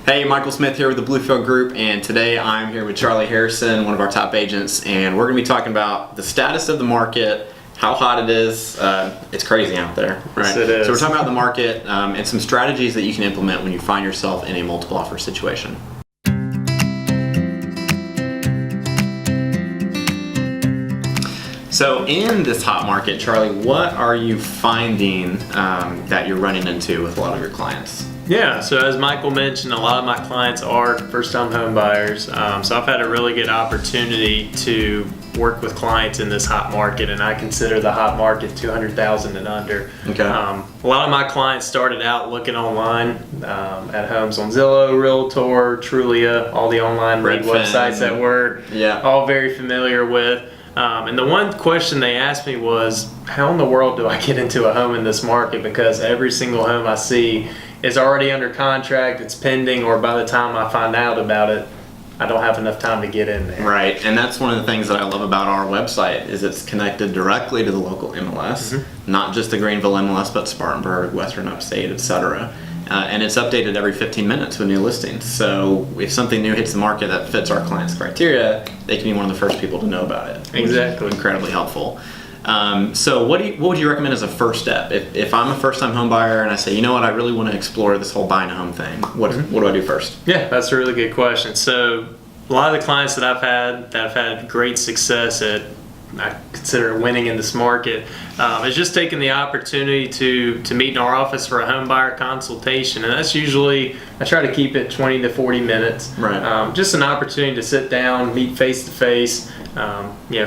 Hey, Michael Smith here with the Bluefield Group, and today I'm here with Charlie Harrison, one of our top agents, and we're going to be talking about the status of the market, how hot it is. It's crazy out there, right? Yes, it is. So we're talking about the market and some strategies that you can implement when you find yourself in a multiple offer situation. So in this hot market, Charlie, what are you finding that you're running into with a lot of your clients? Yeah, so as Michael mentioned, a lot of my clients are first-time home buyers. So I've had a really good opportunity to work with clients in this hot market, and I consider the hot market 200,000 and under. Okay. A lot of my clients started out looking online at homes on Zillow, Realtor, Trulia, all the online lead websites that we're all very familiar with. And the one question they asked me was, how in the world do I get into a home in this market? Because every single home I see is already under contract, it's pending, or by the time I find out about it, I don't have enough time to get in there. Right, and that's one of the things that I love about our website is it's connected directly to the local MLS, not just the Greenville MLS, but Spartanburg, Western Upstate, etc. And it's updated every 15 minutes with new listings. So if something new hits the market that fits our clients' criteria, they can be one of the first people to know about it. Exactly. Incredibly helpful. So what would you recommend as a first step? If I'm a first-time home buyer and I say, you know what, I really want to explore this whole buying a home thing, what do I do first? Yeah, that's a really good question. So a lot of the clients that I've had that have had great success at, I consider winning in this market, is just taking the opportunity to meet in our office for a home buyer consultation, and that's usually, I try to keep it 20 to 40 minutes. Right. Just an opportunity to sit down, meet face to face,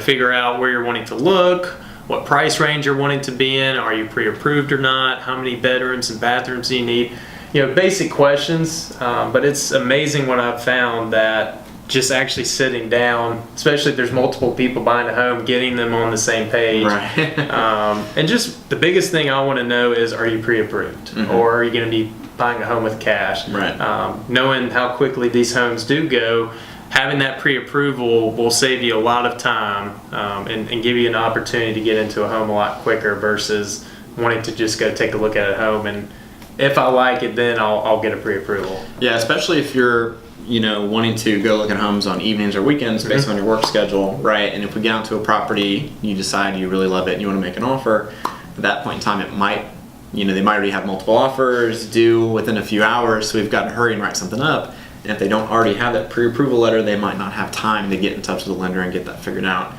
figure out where you're wanting to look, what price range you're wanting to be in, are you pre-approved or not, how many bedrooms and bathrooms do you need, basic questions, but it's amazing what I've found that just actually sitting down, especially if there's multiple people buying a home, getting them on the same page. Right. And just the biggest thing I want to know is, are you pre-approved? Or are you going to be buying a home with cash? Right. Knowing how quickly these homes do go, having that pre-approval will save you a lot of time and give you an opportunity to get into a home a lot quicker versus wanting to just go take a look at a home, and if I like it, then I'll get a pre-approval. Yeah, especially if you're wanting to go look at homes on evenings or weekends based on your work schedule, right? And if we get out to a property, you decide you really love it and you want to make an offer, at that point in time, it might, they might already have multiple offers due within a few hours, so we've got to hurry and write something up. And if they don't already have that pre-approval letter, they might not have time to get in touch with the lender and get that figured out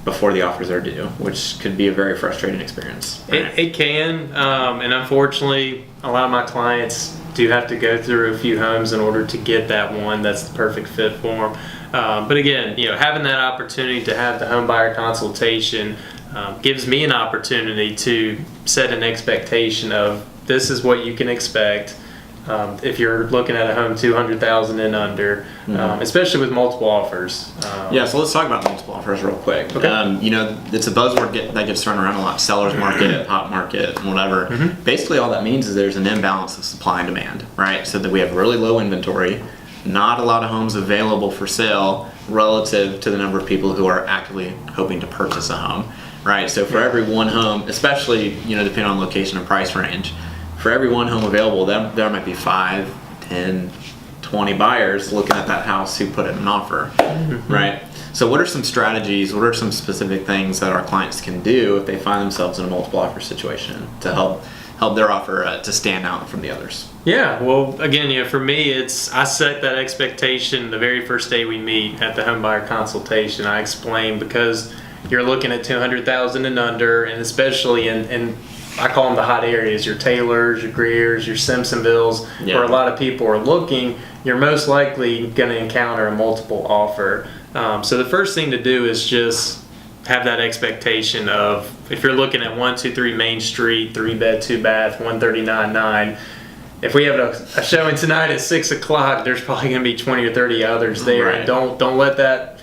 before the offers are due, which could be a very frustrating experience. Right? It can, and unfortunately, a lot of my clients do have to go through a few homes in order to get that one that's the perfect fit for them. But again, having that opportunity to have the home buyer consultation gives me an opportunity to set an expectation of, this is what you can expect. If you're looking at a home 200,000 and under, especially with multiple offers. Yeah, so let's talk about multiple offers real quick. Okay. It's a buzzword that gets thrown around a lot: seller's market, hot market, whatever. Basically, all that means is there's an imbalance of supply and demand, right? So that we have really low inventory, not a lot of homes available for sale relative to the number of people who are actively hoping to purchase a home, right? So for every one home, especially depending on location and price range, for every one home available, there might be 5, 10, 20 buyers looking at that house who put in an offer, right? So what are some strategies, what are some specific things that our clients can do if they find themselves in a multiple offer situation to help their offer to stand out from the others? Yeah, well, again, for me, I set that expectation the very first day we meet at the home buyer consultation. I explain, because you're looking at 200,000 and under, and especially in I call them the hot areas, your Taylors, your Greers, your Simpsonvilles, where a lot of people are looking, you're most likely going to encounter a multiple offer. So the first thing to do is just have that expectation of, if you're looking at 123 Main Street, 3-bed, 2-bath, 139.9, if we have a showing tonight at 6 o'clock, there's probably going to be 20 or 30 others there. Right. And don't let that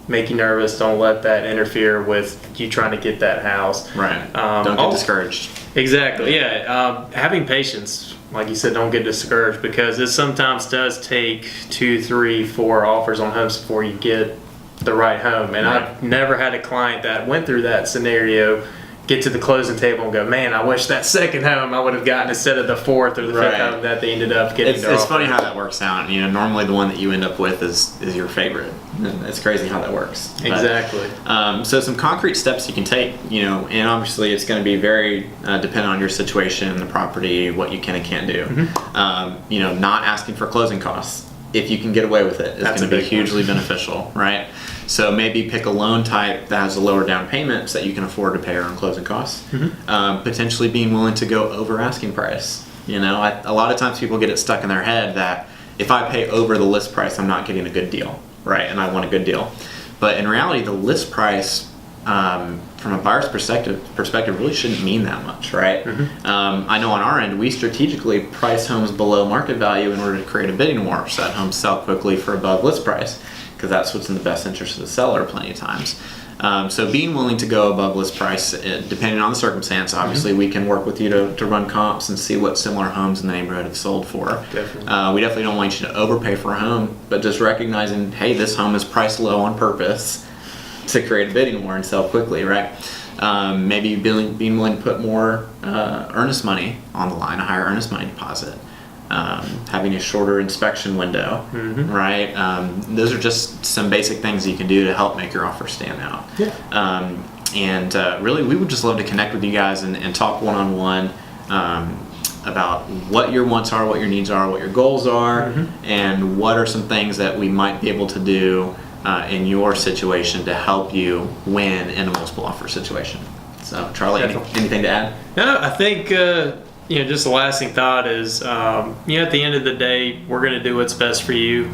make you nervous. Don't let that interfere with you trying to get that house. Right. Don't get discouraged. Exactly. Yeah. Having patience, like you said, don't get discouraged, because it sometimes does take 2, 3, 4 offers on homes before you get the right home. And I've never had a client that went through that scenario, get to the closing table and go, man, I wish that second home I would have gotten instead of the fourth or the fifth Right. home that they ended up getting. It's funny how that works out. You know, normally the one that you end up with is your favorite. It's crazy how that works. But, Exactly. so some concrete steps you can take, you know, and obviously it's going to be very dependent on your situation, the property, what you can and can't do. You know, not asking for closing costs. If you can get away with it, it's That's going to a be big hugely beneficial, right? So maybe pick a loan type that has a lower down payment so that you can afford to pay your own closing costs. Potentially being willing to go over asking price. You know, a lot of times people get it stuck in their head that if I pay over the list price, I'm not getting a good deal, right? And I want a good deal. But in reality, the list price, from a buyer's perspective really shouldn't mean that much, right? I know on our end, we strategically price homes below market value in order to create a bidding war so that homes sell quickly for above list price, because that's what's in the best interest of the seller plenty of times. So being willing to go above list price, depending on the circumstance, obviously we can work with you to run comps and see what similar homes in the neighborhood have sold for. Definitely. We definitely don't want you to overpay for a home, but just recognizing, hey, this home is priced low on purpose to create a bidding war and sell quickly, right? Maybe being willing to put more earnest money on the line, a higher earnest money deposit. Having a shorter inspection window, right? Those are just some basic things you can do to help make your offer stand out. Really, we would just love to connect with you guys and talk one-on-one about what your wants are, what your needs are, what your goals are, and what are some things that we might be able to do in your situation to help you win in a multiple offer situation. So, Charlie, anything to add? No, I think just the lasting thought is, at the end of the day, we're going to do what's best for you.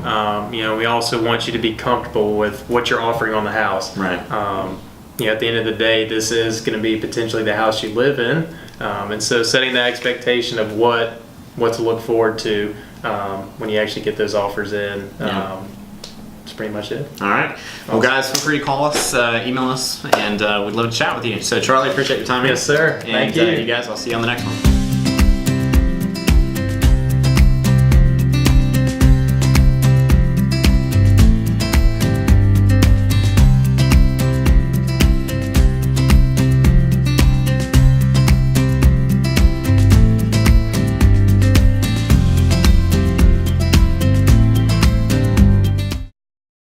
We also want you to be comfortable with what you're offering on the house. Right. At the end of the day, this is going to be potentially the house you live in, and so setting the expectation of what to look forward to when you actually get those offers in. That's pretty much it. All right. Well, guys, feel free to call us, email us, and we'd love to chat with you. So, Charlie, appreciate your time. Yes, sir. And Thank you. You guys, I'll see you on the next one.